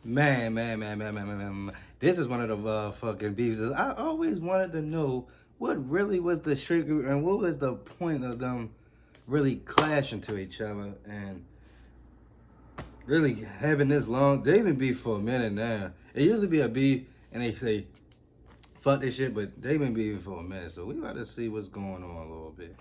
Man. This is one of the fucking beefs. I always wanted to know what really was the sugar and what was the point of them really clashing to each other and really having this long. They been beef for a minute now. It used to be a beef and they say fuck this shit, but they been beefing for a minute. So we about to see what's going on a little bit.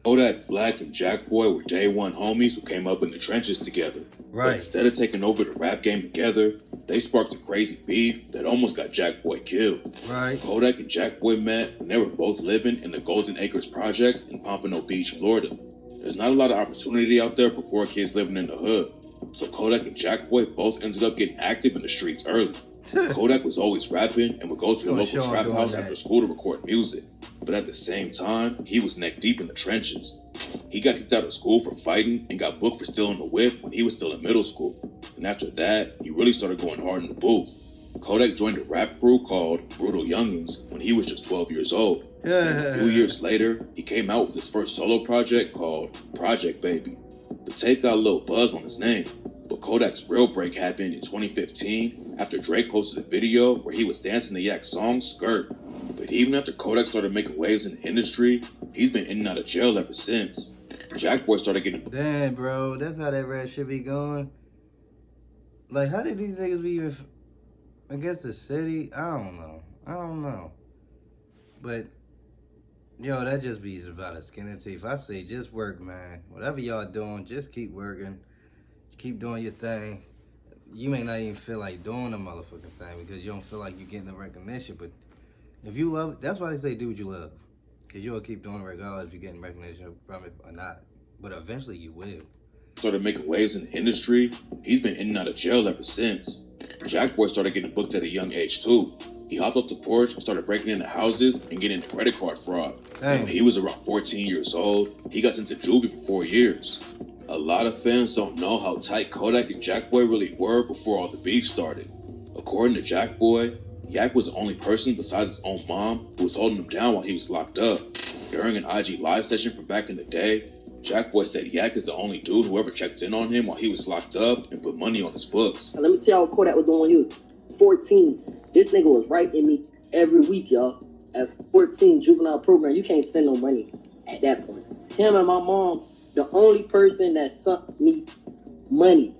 Kodak Black and Jackboy were day one homies who came up in the trenches together. Right. But instead of taking over the rap game together, they sparked a crazy beef that almost got Jackboy killed. Right. Kodak and Jackboy met when they were both living in the Golden Acres projects in Pompano Beach, Florida. There's not a lot of opportunity out there for poor kids living in the hood. So Kodak and Jackboy both ended up getting active in the streets early. Kodak was always rapping and would go to the local trap house after school to record music. But at the same time, he was neck deep in the trenches. He got kicked out of school for fighting and got booked for stealing a whip when he was still in middle school. And after that, he really started going hard in the booth. Kodak joined a rap crew called Brutal Youngins when he was just 12 years old. And a few years later, he came out with his first solo project called Project Baby. The tape got a little buzz on his name, but Kodak's real break happened in 2015 after Drake posted a video where he was dancing to Yak's song Skirt. But even after Kodak started making waves in the industry, he's been in and out of jail ever since. Jackboy started getting... Damn, bro, that's how that rap shit be going. Like, how did these niggas be even against the city? I don't know. But, yo, that just be about a skin and teeth. I say just work, man. Whatever y'all doing, just keep working. Keep doing your thing. You may not even feel like doing the motherfucking thing because you don't feel like you're getting the recognition. But if you love it, that's why they say do what you love. Because you'll keep doing it regardless if you're getting recognition from it or not. But eventually you will. Started making waves in the industry. He's been in and out of jail ever since. Jackboy started getting booked at a young age too. He hopped up the porch and started breaking into houses and getting into credit card fraud. And when he was around 14 years old, he got sent to juvie for 4 years. A lot of fans don't know how tight Kodak and Jackboy really were before all the beef started. According to Jackboy, Yak was the only person besides his own mom who was holding him down while he was locked up. During an IG live session from back in the day, Jackboy said Yak is the only dude who ever checked in on him while he was locked up and put money on his books. Let me tell you what Kodak was doing when he was 14. This nigga was writing me every week, y'all. At 14, juvenile program, you can't send no money at that point. Him and my mom, the only person that sent me money.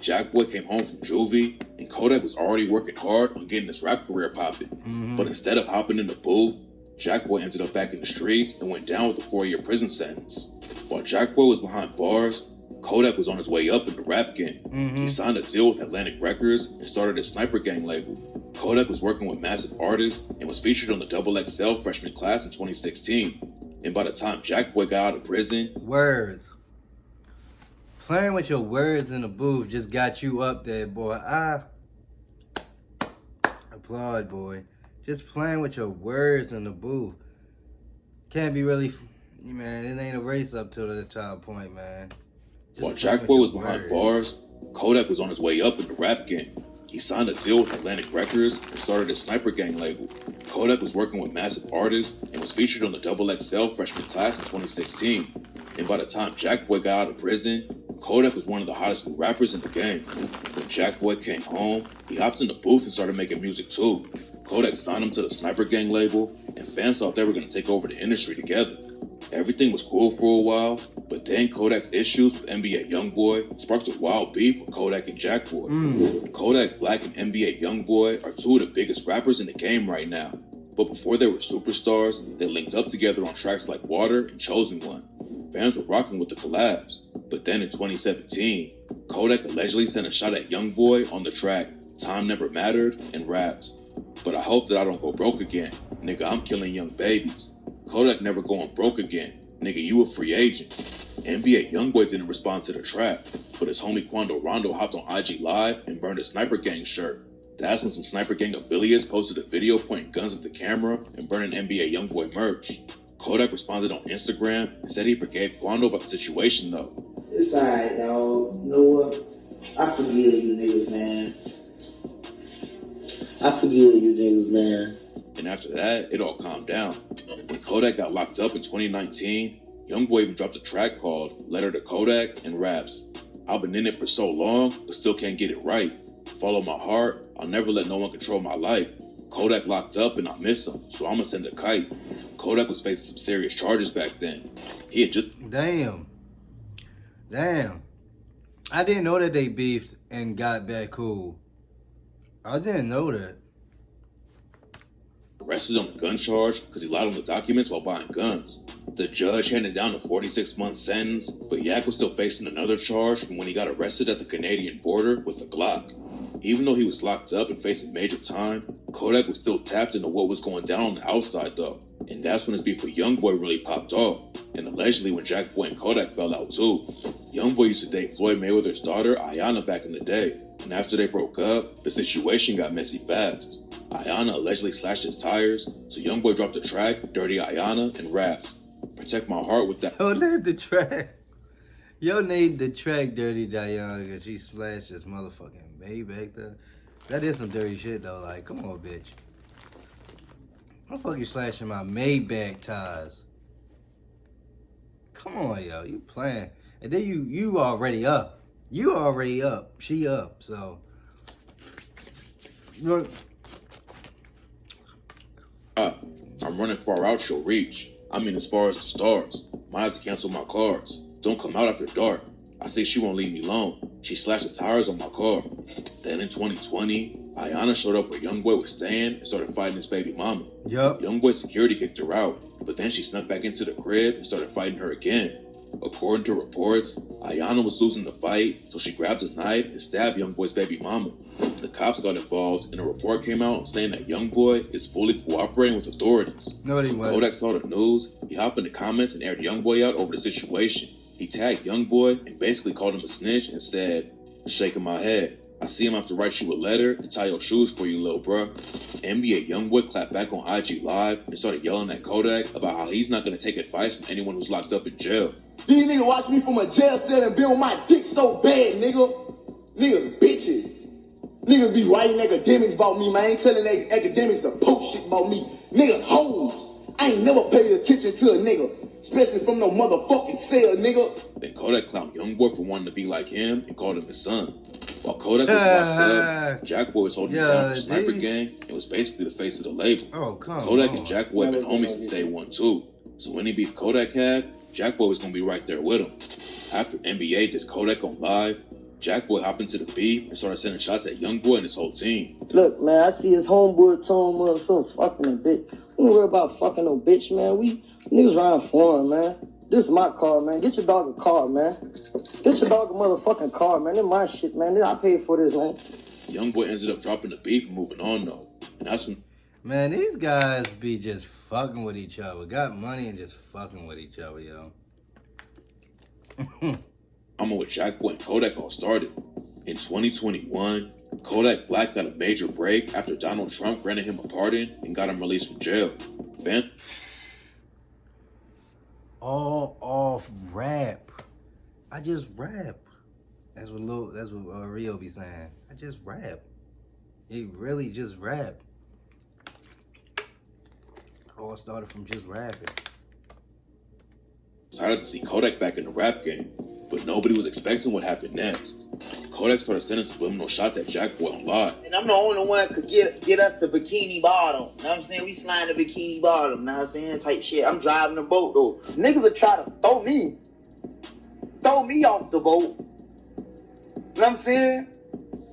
Jackboy came home from juvie, and Kodak was already working hard on getting his rap career popping. But instead of hopping in the booth, Jackboy ended up back in the streets and went down with a 4-year prison sentence. While Jackboy was behind bars, Kodak was on his way up in the rap game. He signed a deal with Atlantic Records and started a Sniper Gang label. Kodak was working with massive artists and was featured on the XXL freshman class in 2016. And by the time Jackboy got out of prison... Words. Playing with your words in the booth just got you up there, boy. I applaud, boy. Just playing with your words in the booth. Can't be really... Man, it ain't a race up to the top point, man. While Jackboy was behind bars, Kodak was on his way up in the rap game. He signed a deal with Atlantic Records and started a Sniper Gang label. Kodak was working with massive artists and was featured on the XXL freshman class in 2016. And by the time Jackboy got out of prison, Kodak was one of the hottest new rappers in the game. When Jackboy came home, he hopped in the booth and started making music too. Kodak signed him to the Sniper Gang label, and fans thought they were going to take over the industry together. Everything was cool for a while, but then Kodak's issues with NBA Youngboy sparked a wild beef with Kodak and Jackboy. Kodak Black and NBA Youngboy are two of the biggest rappers in the game right now. But before they were superstars, they linked up together on tracks like Water and Chosen One. Fans were rocking with the collabs. But then in 2017, Kodak allegedly sent a shot at Youngboy on the track Time Never Mattered and rapped, "But I hope that I don't go broke again. Nigga, I'm killing young babies. Kodak never going broke again. Nigga, you a free agent." NBA Youngboy didn't respond to the track, but his homie Quando Rondo hopped on IG Live and burned a Sniper Gang shirt. That's when some Sniper Gang affiliates posted a video pointing guns at the camera and burning NBA Youngboy merch. Kodak responded on Instagram and said he forgave Quando about the situation though. It's alright, dog. You know what? I forgive you niggas, man. And after that, it all calmed down. When Kodak got locked up in 2019, Youngboy even dropped a track called Letter to Kodak and raps, "I've been in it for so long, but still can't get it right. follow my heart. I'll never let no one control my life. Kodak locked up and I miss him, so I'ma send a kite. Kodak was facing some serious charges back then. He had just... Damn. I didn't know that they beefed and got back cool. I didn't know that. arrested on a gun charge because he lied on the documents while buying guns. The judge handed down a 46-month sentence, but Yak was still facing another charge from when he got arrested at the Canadian border with a Glock. Even though he was locked up and facing major time, Kodak was still tapped into what was going down on the outside though. And that's when his beef with Youngboy really popped off. And allegedly when Jackboy and Kodak fell out too. Youngboy used to date Floyd Mayweather's daughter, Ayanna, back in the day. And after they broke up, the situation got messy fast. Ayanna allegedly slashed his tires, so Youngboy dropped the track, Dirty Ayanna, and rapped, "Protect my heart with that." Yo, name the track. Yo, named the track Dirty Diana because she slashed his motherfucking Maybach there. That is some dirty shit though. Like, come on, bitch. What the fuck you slashing my Maybach tires? Come on, yo. You playing. And then you already up. You already up. She up. So. Look. I'm running far out, she'll reach. I mean as far as the stars. Might have to cancel my cards. Don't come out after dark. I say she won't leave me alone. She slashed the tires on my car. Then in 2020, Ayanna showed up where Youngboy was staying and started fighting his baby mama. Yup. Youngboy's security kicked her out, but then she snuck back into the crib and started fighting her again. According to reports, Ayanna was losing the fight, so she grabbed a knife and stabbed Youngboy's baby mama. The cops got involved, and a report came out saying that Youngboy is fully cooperating with authorities. No, he When wasn't. Kodak saw the news, he hopped in the comments and aired Youngboy out over the situation. He tagged Youngboy and basically called him a snitch and said, "Shaking my head. I see him have to write you a letter and tie your shoes for you, little bruh." NBA Youngboy clapped back on IG Live and started yelling at Kodak about how he's not going to take advice from anyone who's locked up in jail. These niggas watch me from a jail cell and be on my dick so bad, nigga. Niggas bitches. Niggas be writing academics about me, man. I ain't telling they academics to post shit about me. Niggas hoes. I ain't never paid attention to a nigga. Especially from no motherfucking cell, nigga. Then Kodak clowned Youngboy for wanting to be like him and called him his son. While Kodak was locked up, Jackboy was holding down the Sniper Gang and was basically the face of the label. Oh, come Kodak on. and Jackboy have been homies since day one too. So any beef Kodak had, Jackboy was gonna be right there with him. After NBA did Kodak on live, Jackboy hopped into the beef and started sending shots at Youngboy and his whole team. Look, man, I see his homeboy telling him so fucking a bitch. We don't worry about fucking no bitch, man. We niggas riding for him, man. This is my car, man. Get your dog a car, man. Get your dog a motherfucking car, man. This my shit, man. I paid for this, man. Youngboy ended up dropping the beef and moving on though. And that's when Man, these guys be just fucking with each other. Got money and just fucking with each other, yo. I'm with Jackboy and Kodak all started. In 2021, Kodak Black got a major break after Donald Trump granted him a pardon and got him released from jail. All off rap. I just rap. That's what Rio be saying. I just rap. He really just rap. All started from just rapping. Decided to see Kodak back in the rap game, but nobody was expecting what happened next. Kodak started sending subliminal shots at Jackboy on live. And I'm the only one could get us the bikini bottom. You know what I'm saying? We flying the bikini bottom, you know what I'm saying? Type shit. I'm driving the boat though. Niggas will try to throw me off the boat. You know what I'm saying?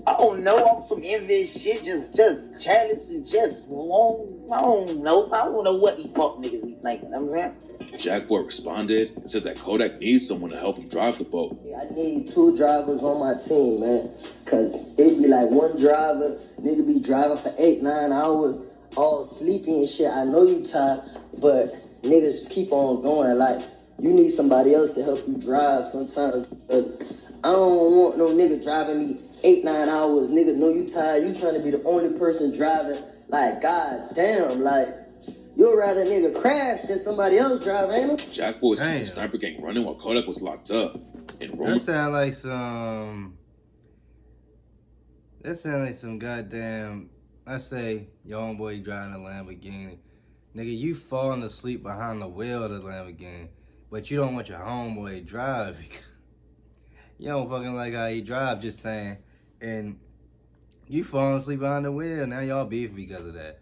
I don't know, off some envious shit, just jealous and just I don't know what these fuck niggas be thinking. You know what I'm saying? Jackboy responded and said that Kodak needs someone to help him drive the boat. Yeah, I need 2 drivers on my team, man. Cause it be like one driver, nigga be driving for 8-9 hours, all sleepy and shit. I know you tired, but niggas just keep on going. Like, you need somebody else to help you drive sometimes. But I don't want no nigga driving me 8-9 hours. Nigga know you tired. You trying to be the only person driving. Like, god damn, like, you'd rather nigga crash than somebody else drive, ain't it? Jackboy was keeping the Sniper Gang running while Kodak was locked up. And That sound like some goddamn. I say your homeboy driving a Lamborghini, nigga. You falling asleep behind the wheel of the Lamborghini, but you don't want your homeboy to drive. You don't fucking like how he drive. Just saying. And You falling asleep behind the wheel. Now y'all beefing because of that.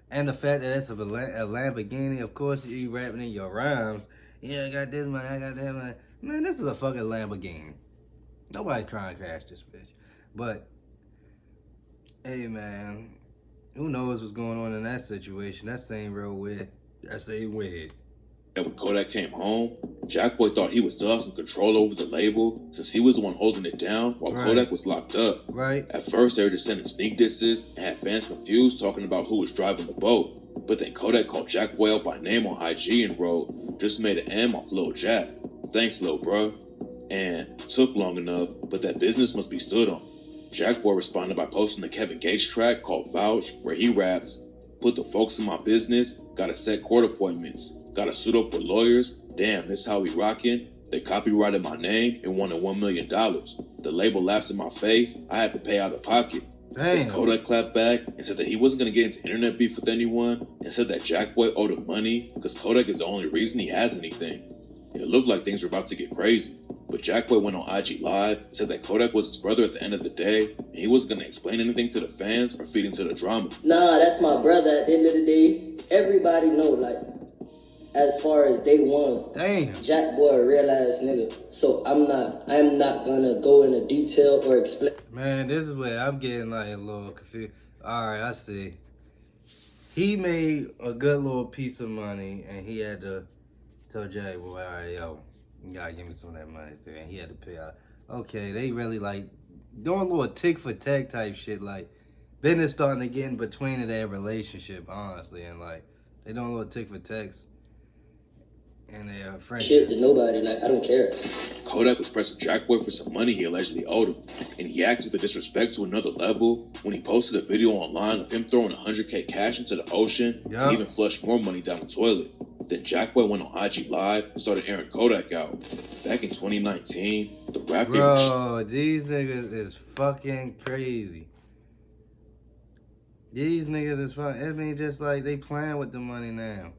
And the fact that it's a Lamborghini, of course you rapping in your rhymes. Yeah, I got this money, I got that money. Man, this is a fucking Lamborghini. Nobody's trying to crash this bitch. But, hey man, who knows what's going on in that situation? That same real weird. That same weird. And when Kodak came home, Jackboy thought he would still have some control over the label since he was the one holding it down while Kodak was locked up. Right. At first, they were just sending sneak disses and had fans confused talking about who was driving the boat. But then Kodak called Jackboy out by name on IG and wrote, "Just made an M off Lil Jack. Thanks, Lil Bruh." And took long enough, but that business must be stood on. Jackboy responded by posting the Kevin Gates track called Vouch, where he raps, "Put the folks in my business, gotta set court appointments, gotta suit up with lawyers, damn, this how we rockin'. They copyrighted my name and wanted $1 million. The label laughs in my face, I had to pay out of pocket." Then Kodak clapped back and said that he wasn't gonna get into internet beef with anyone and said that Jackboy owed him money because Kodak is the only reason he has anything. It looked like things were about to get crazy, but Jackboy went on IG Live and said that Kodak was his brother at the end of the day, and he wasn't gonna explain anything to the fans or feed into the drama. Nah, that's my brother at the end of the day. Everybody know, like, as far as day one, Jackboy a real ass nigga. So I'm not gonna go into detail or explain. Man, this is where I'm getting like a little confused. Alright, I see. He made a good little piece of money and he had to tell Jay, well, alright, yo, you gotta give me some of that money too. And he had to pay out. Okay, they really like doing a little tick for tack type shit. Like, business starting to get in between of their relationship, honestly. And like, they doing a little tick for tacks. And they are friends. Shit to nobody, like, I don't care. Kodak was pressing Jackboy for some money he allegedly owed him, and he acted with disrespect to another level when he posted a video online of him throwing $100K cash into the ocean and even flushed more money down the toilet. Then Jackboy went on IG Live and started airing Kodak out. Back in 2019, the rap game... Bro, these niggas is fucking crazy. These niggas is fucking... I mean, just like, they playing with the money now.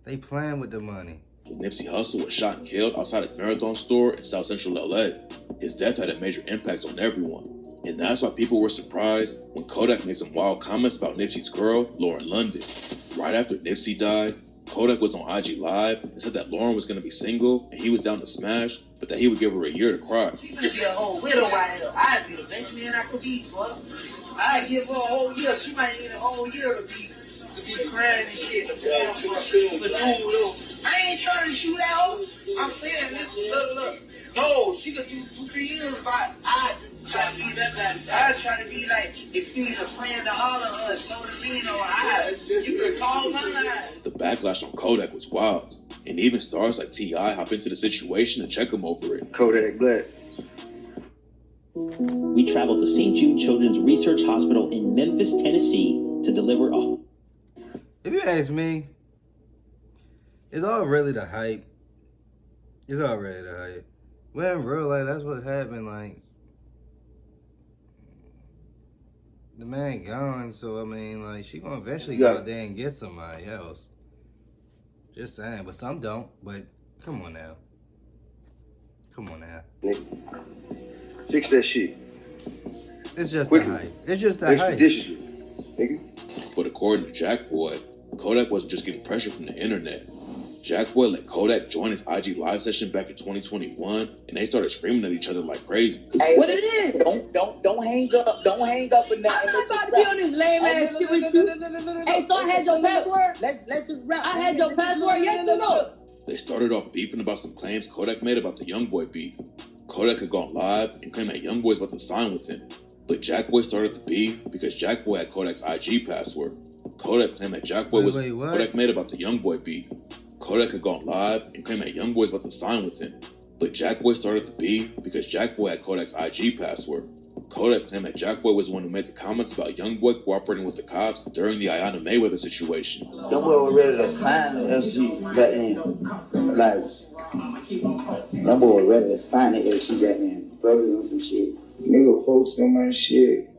They playing with the money. Nipsey Hussle was shot and killed outside his Marathon store in South Central LA. His death had a major impact on everyone. And that's why people were surprised when Kodak made some wild comments about Nipsey's girl, Lauren London. Right after Nipsey died, Kodak was on IG Live and said that Lauren was going to be single and he was down to smash, but that he would give her a year to cry. She's going to be a whole widow right here. I'd be the best man I could be for. I'd give her a whole year. She might need a whole year to be crying and shit. I ain't trying to shoot at her. I'm saying this, look. No, she could do 2-3 years, but I try to be that guy. I try to be like, if you need a friend to holler at us, show the lean on you can call my line. The backlash on Kodak was wild, and even stars like T.I. hop into the situation and check him over it. Kodak Black. We traveled to St. Jude Children's Research Hospital in Memphis, Tennessee to deliver a... If you ask me, it's all really the hype. It's all really the hype. Well, in real life, that's what happened. Like, the man gone, so I mean, like, she gonna eventually go out there and get somebody else. Just saying, but some don't. But come on now. Come on now. Fix that shit. It's just the hype. It's just the hype. Nigga. But according to Jackboy, Kodak wasn't just getting pressure from the internet. Jackboy let Kodak join his IG Live session back in 2021, and they started screaming at each other like crazy. Hey, what it is? Don't hang up. Don't hang up and nothing. I'm not about to be on this lame ass shit with you. Hey, so I had your password? Let's just rap. I had your password, yes or no? They started off beefing about some claims Kodak made about the YoungBoy beef. Kodak had gone live and claimed that YoungBoy's about to sign with him. But Jackboy started the beef because Jackboy had Kodak's IG password. Kodak claimed that Jackboy was Kodak made about the YoungBoy beef. Kodak had gone live and claimed that YoungBoy's about to sign with him. But Jackboy started the beef because Jackboy had Kodak's IG password. Kodak claimed that Jackboy was the one who made the comments about YoungBoy cooperating with the cops during the Ayanna Mayweather situation. Young boy was ready to sign the FC back then. Like, young boy was ready to sign the FC back then. Brother on some shit. Nigga post on my shit.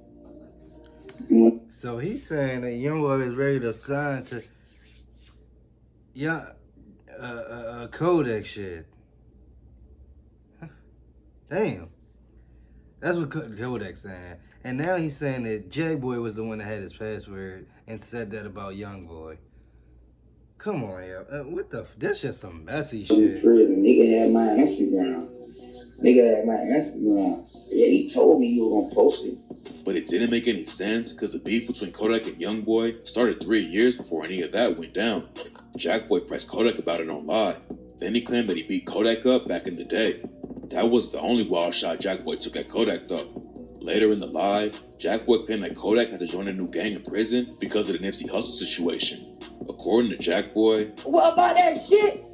So he's saying that YoungBoy is ready to sign to Kodak shit. Damn. That's what Kodak's saying. And now he's saying that Jackboy was the one that had his password and said that about Youngboy. Come on, yo. What the? That's just some messy shit. Nigga had my Instagram. Yeah, he told me you were gonna post it. But it didn't make any sense because the beef between Kodak and Youngboy started 3 years before any of that went down. Jackboy pressed Kodak about it on live. Then he claimed that he beat Kodak up back in the day. That was the only wild shot Jackboy took at Kodak though. Later in the live, Jackboy claimed that Kodak had to join a new gang in prison because of the Nipsey Hussle situation. According to Jackboy, what about that shit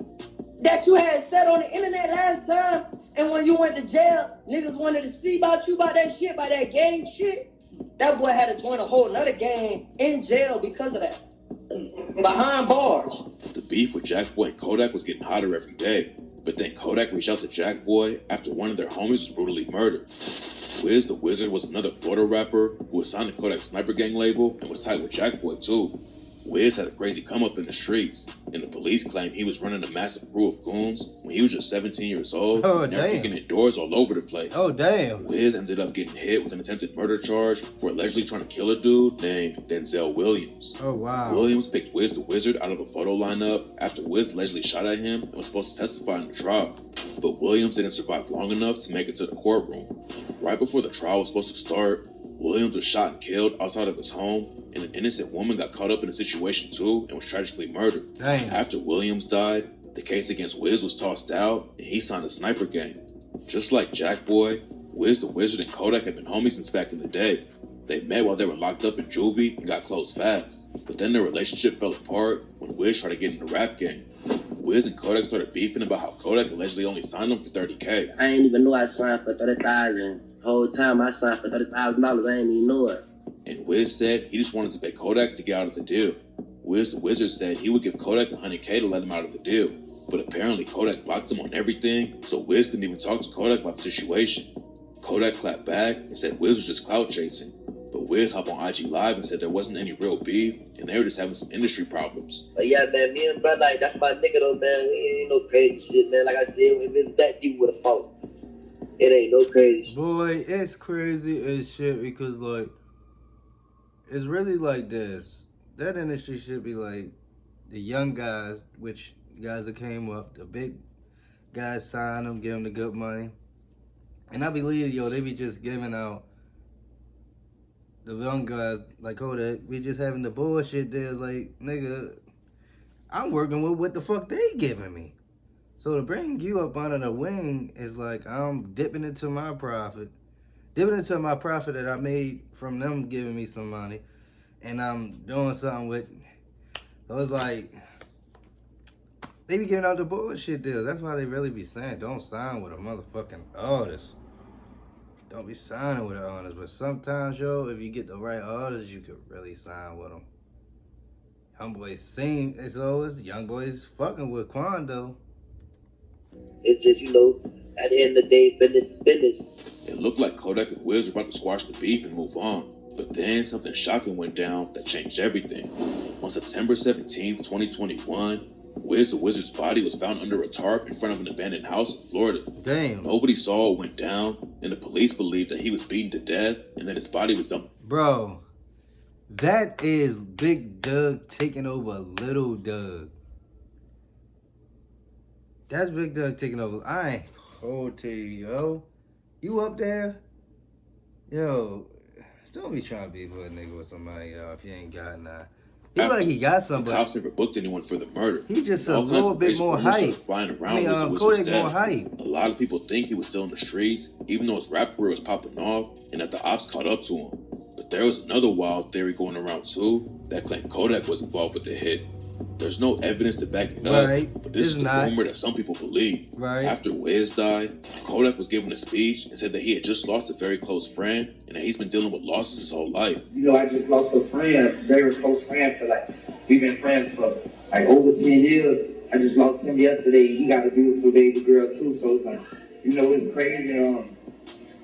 that you had said on the internet last time? And when you went to jail, niggas wanted to see about you about that shit, about that gang shit. That boy had to join a whole nother gang in jail because of that. Behind bars. The beef with Jackboy and Kodak was getting hotter every day. But then Kodak reached out to Jackboy after one of their homies was brutally murdered. Wiz the Wizard was another Florida rapper who was signed to Kodak's Sniper Gang label and was tight with Jackboy too. Wiz had a crazy come up in the streets, and the police claimed he was running a massive crew of goons when he was just 17 years old, and they're kicking in doors all over the place. Oh, damn. Wiz ended up getting hit with an attempted murder charge for allegedly trying to kill a dude named Denzel Williams. Oh, wow. Williams picked Wiz the Wizard out of a photo lineup after Wiz allegedly shot at him and was supposed to testify in the trial. But Williams didn't survive long enough to make it to the courtroom. Right before the trial was supposed to start, Williams was shot and killed outside of his home, and an innocent woman got caught up in the situation too and was tragically murdered. Damn. After Williams died, the case against Wiz was tossed out, and he signed a Sniper Gang. Just like Jackboy, Wiz the Wizard and Kodak had been homies since back in the day. They met while they were locked up in juvie and got close fast. But then their relationship fell apart when Wiz tried to get in the rap game. Wiz and Kodak started beefing about how Kodak allegedly only signed him for $30K. I ain't even know I signed for $30,000. Whole time I signed for $30,000, I ain't even know it. And Wiz said he just wanted to pay Kodak to get out of the deal. Wiz the Wizard said he would give Kodak $100K to let him out of the deal. But apparently Kodak blocked him on everything, so Wiz couldn't even talk to Kodak about the situation. Kodak clapped back and said Wiz was just clout chasing. But Wiz hopped on IG Live and said there wasn't any real beef, and they were just having some industry problems. But yeah, man, me and brother, like, that's my nigga though, man. It ain't no crazy shit, man. Like I said, if it's that deep with a fault, it ain't no crazy shit. Boy, it's crazy as shit because, like, it's really like this. That industry should be like the young guys, which guys that came up, the big guys sign them, give them the good money. And I believe, yo, they be just giving out the young guys, like Kodak, we just having the bullshit there. Like, nigga, I'm working with what the fuck they giving me. So to bring you up under the wing is like I'm dipping into my profit. Dipping into my profit that I made from them giving me some money. And I'm doing something with, so it's like, they be giving out the bullshit deals. That's why they really be saying, don't sign with a motherfucking artist. Don't be signing with an artist. But sometimes, yo, if you get the right artist, you could really sign with them. Youngboy sing, it's always, Youngboy's fucking with Quando. It's just, you know, at the end of the day, business is business. It looked like Kodak and Wiz were about to squash the beef and move on. But then something shocking went down that changed everything. On September 17th, 2021, Wiz the Wizard's body was found under a tarp in front of an abandoned house in Florida. Damn. Nobody saw what went down, and the police believed that he was beaten to death and then his body was dumped. Bro, that is Big Doug taking over Little Doug. That's Big Doug taking over. I ain't hold to you, yo. You up there? Yo, don't be trying to be with a nigga with somebody, yo, if you ain't got none. He like he got somebody. The cops never booked anyone for the murder. He just a little bit more hype. Flying around Kodak more hype. A lot of people think he was still in the streets, even though his rap career was popping off, and that the ops caught up to him. But there was another wild theory going around too that claimed Kodak was involved with the hit. There's no evidence to back it up, but this is the rumor that some people believe. Right. After Wiz died, Kodak was given a speech and said that he had just lost a very close friend and that he's been dealing with losses his whole life. You know, I just lost a friend, a very close friend for we've been friends for over 10 years. I just lost him yesterday. He got a beautiful baby girl too, so it's it's crazy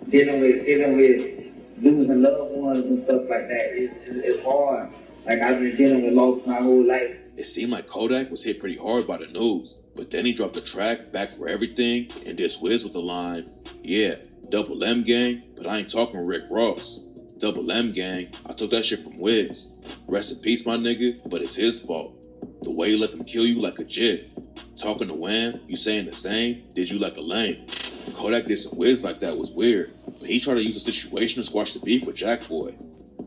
dealing with losing loved ones and stuff like that. It's hard. I've been dealing with loss my whole life. It seemed like Kodak was hit pretty hard by the news, but then he dropped the track Back for Everything and dissed Wiz with the line, "Yeah, Double M gang, but I ain't talking Rick Ross. Double M gang, I took that shit from Wiz. Rest in peace, my nigga, but it's his fault. The way he let them kill you like a jit. Talking to Wham, you saying the same, did you like a lame. Kodak did some Wiz like that was weird, but he tried to use the situation to squash the beef with Jackboy.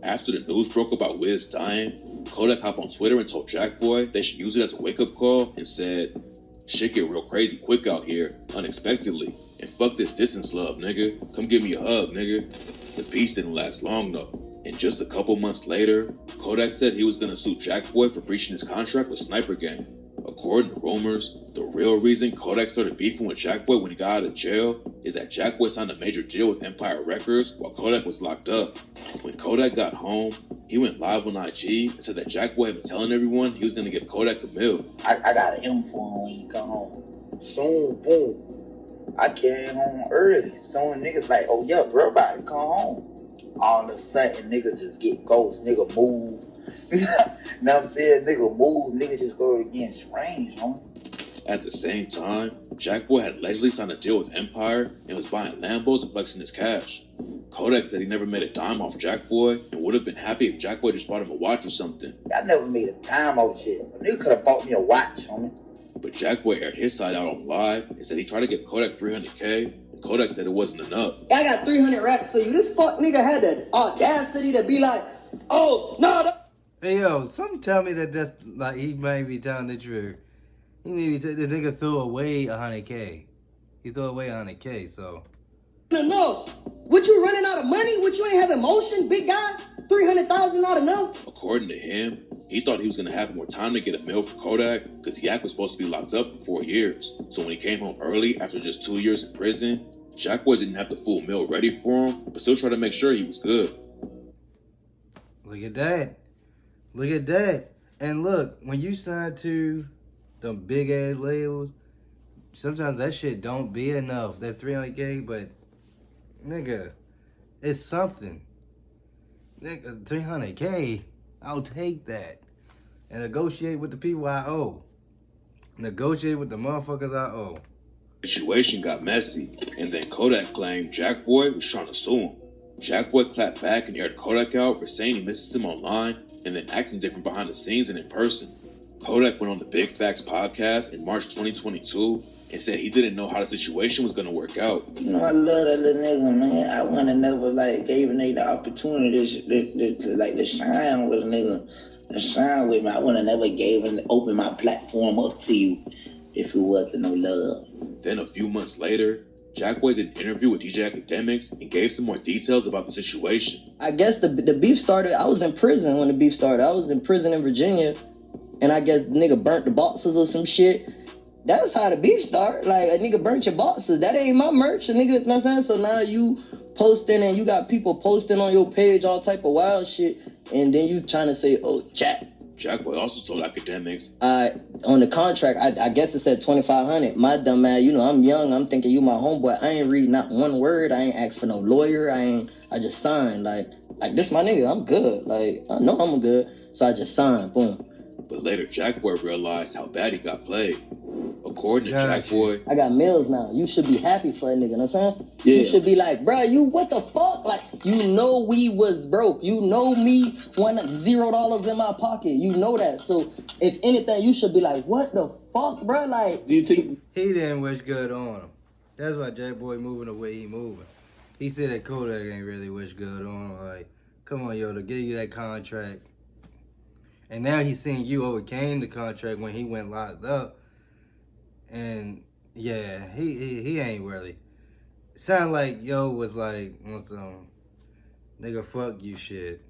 After the news broke about Wiz dying, Kodak hopped on Twitter and told Jackboy they should use it as a wake-up call and said, "Shit get real crazy quick out here, unexpectedly. And fuck this distance love, nigga. Come give me a hug, nigga." The peace didn't last long though. And just a couple months later, Kodak said he was gonna sue Jackboy for breaching his contract with Sniper Gang. According to rumors, the real reason Kodak started beefing with Jackboy when he got out of jail is that Jackboy signed a major deal with Empire Records while Kodak was locked up. When Kodak got home, he went live on IG and said that Jackboy had been telling everyone he was gonna give Kodak a meal. I got an info on when you come home. Soon, boom. I came home early. Soon niggas like, oh yeah, bro, about to come home. All of a sudden, niggas just get ghosts. Nigga move. Now I'm saying, nigga move. Nigga just go again strange, homie. At the same time, Jackboy had allegedly signed a deal with Empire and was buying Lambos and flexing his cash. Kodak said he never made a dime off Jackboy and would have been happy if Jackboy just bought him a watch or something. I never made a dime off shit. A nigga could have bought me a watch, homie. But Jackboy aired his side out on live and said he tried to give Kodak $300K, and Kodak said it wasn't enough. I got 300 racks for you. This fuck nigga had the audacity to be like, oh, no. Hey, yo, something tell me that that's, like, he might be telling the truth. He maybe the nigga threw away 100K. He threw away 100K, so. No. What, you running out of money? What, you ain't have emotion, big guy? 300,000 not enough? According to him, he thought he was going to have more time to get a meal for Kodak because Yak was supposed to be locked up for 4 years. So when he came home early after just 2 years in prison, Jackboy didn't have the full meal ready for him, but still tried to make sure he was good. Look at that. Look at that. And look, when you sign to them big ass labels, sometimes that shit don't be enough. That 300K, but nigga, it's something. Nigga, 300K, I'll take that. And negotiate with the people I owe. Negotiate with the motherfuckers I owe. The situation got messy, and then Kodak claimed Jackboy was trying to sue him. Jackboy clapped back and aired Kodak out for saying he misses him online and then acting different behind the scenes and in person. Kodak went on the Big Facts podcast in March 2022 and said he didn't know how the situation was going to work out. You know, I love that little nigga, man. I want to never, like, gave a nigga the opportunity to shine with a nigga, to shine with me. I would have never gave and opened my platform up to you if it wasn't no love. Then a few months later, Jackboy did an interview with DJ Academics and gave some more details about the situation. I guess the beef started, I was in prison when the beef started. I was in prison in Virginia, and I guess nigga burnt the boxes or some shit. That was how the beef started. Like, a nigga burnt your boxes. That ain't my merch, a nigga, you know what I'm saying? So now you posting and you got people posting on your page all type of wild shit, and then you trying to say, oh, Jackboy also told Academics, on the contract, I guess it said $2,500. My dumb ass, you know, I'm young. I'm thinking you my homeboy. I ain't read not one word. I ain't asked for no lawyer. I just signed. Like this my nigga. I'm good. Like, I know I'm good. So I just signed. Boom. But later, Jackboy realized how bad he got played. According to Jackboy, I got meals now. You should be happy for a nigga, you know what I'm saying? Yeah. You should be like, bro, you what the fuck? Like, you know we was broke. You know me want $0 in my pocket. You know that. So if anything, you should be like, what the fuck, bro? Like, do you think he didn't wish good on him? That's why Jackboy moving the way he moving. He said that Kodak ain't really wish good on him. Like, come on, yo, to give you that contract. And now he's seeing you overcame the contract when he went locked up. And yeah, he ain't really. Sound like yo was like on some nigga fuck you shit.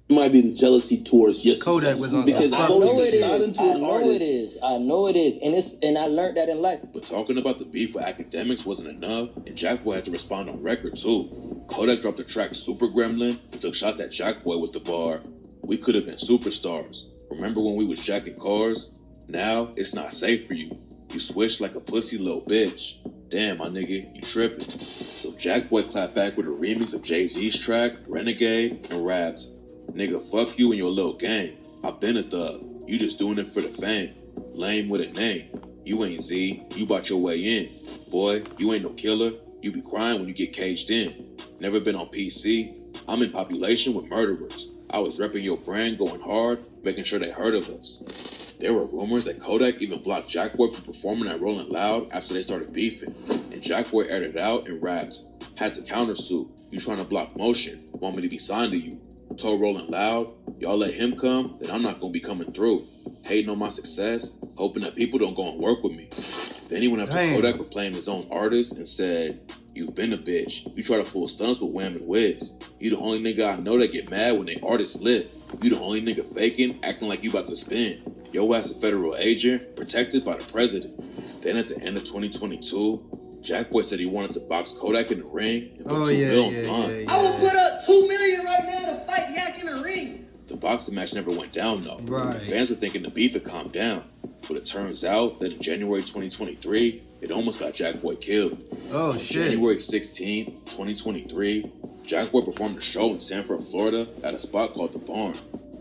It might be the jealousy towards your Kodak was on because some I've always been silent to an artist. I know it is. And I learned that in life. But talking about the beef with Academics wasn't enough, and Jackboy had to respond on record too. Kodak dropped the track Super Gremlin and took shots at Jackboy with the bar, "We could have been superstars. Remember when we was jacking cars? Now it's not safe for you. You swish like a pussy little bitch. Damn, my nigga, you tripping." So Jackboy clapped back with a remix of Jay-Z's track, Renegade, and rapped, "Nigga, fuck you and your little gang. I've been a thug. You just doing it for the fame. Lame with a name. You ain't Z. You bought your way in. Boy, you ain't no killer. You be crying when you get caged in. Never been on PC. I'm in population with murderers. I was repping your brand, going hard, making sure they heard of us. There were rumors that Kodak even blocked Jackboy from performing at Rolling Loud after they started beefing. And Jackboy aired it out and raps. Had to countersue. You trying to block motion. Want me to be signed to you. Told Rolling Loud, y'all let him come, then I'm not gonna be coming through. Hating on my success, hoping that people don't go and work with me. Then he went after Kodak for playing his own artist and said, you've been a bitch. You try to pull stunts with Wham and Wiz. You the only nigga I know that get mad when they artists lit. You the only nigga faking, acting like you about to spin. Yo ass a federal agent, protected by the president. Then at the end of 2022, Jackboy said he wanted to box Kodak in the ring and put $2 million on the line. I will put up $2 million right now to fight Yak in the ring. The boxing match never went down though. Right. The fans were thinking the beef had calmed down. But it turns out that in January 2023, it almost got Jackboy killed. Oh, On shit. January 16, 2023, Jackboy performed a show in Sanford, Florida at a spot called The Barn.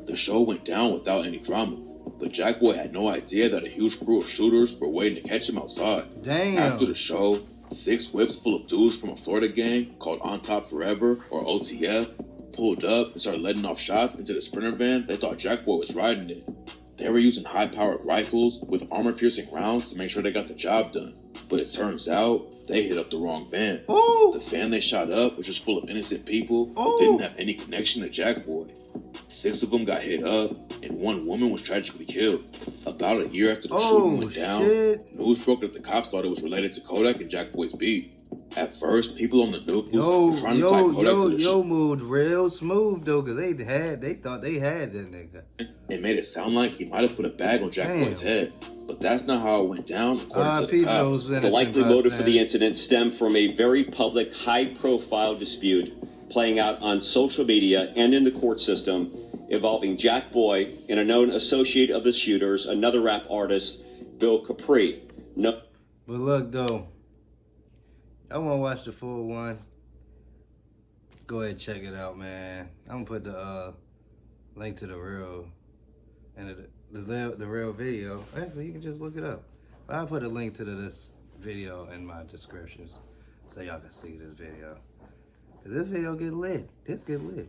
The show went down without any drama, but Jackboy had no idea that a huge crew of shooters were waiting to catch him outside. Damn. After the show, 6 whips full of dudes from a Florida gang called On Top Forever, or OTF, pulled up and started letting off shots into the Sprinter van they thought Jackboy was riding in. They were using high-powered rifles with armor-piercing rounds to make sure they got the job done. But it turns out, they hit up the wrong van. Ooh. The van they shot up was just full of innocent people who Ooh. didn't have any connection to Jackboy. 6 of them got hit up, and 1 woman was tragically killed. About a year after the shooting went down, news broke that the cops thought it was related to Kodak and Jackboy's beef. At first, people on the news were trying to tie Kodak to the Yo moved real smooth though, cause they thought they had that nigga. It made it sound like he might have put a bag on Jackboy's head. But that's not how it went down, according to the cops. The likely motive for the incident stemmed from a very public, high-profile dispute playing out on social media and in the court system involving Jackboy and a known associate of the shooters, another rap artist, Bill Capri. No. But look though, I want to watch the full one. Go ahead and check it out, man. I'm gonna put the link to the real and the real video. Actually, you can just look it up. But I'll put a link to this video in my descriptions so y'all can see this video. Cause this video get lit. This get lit.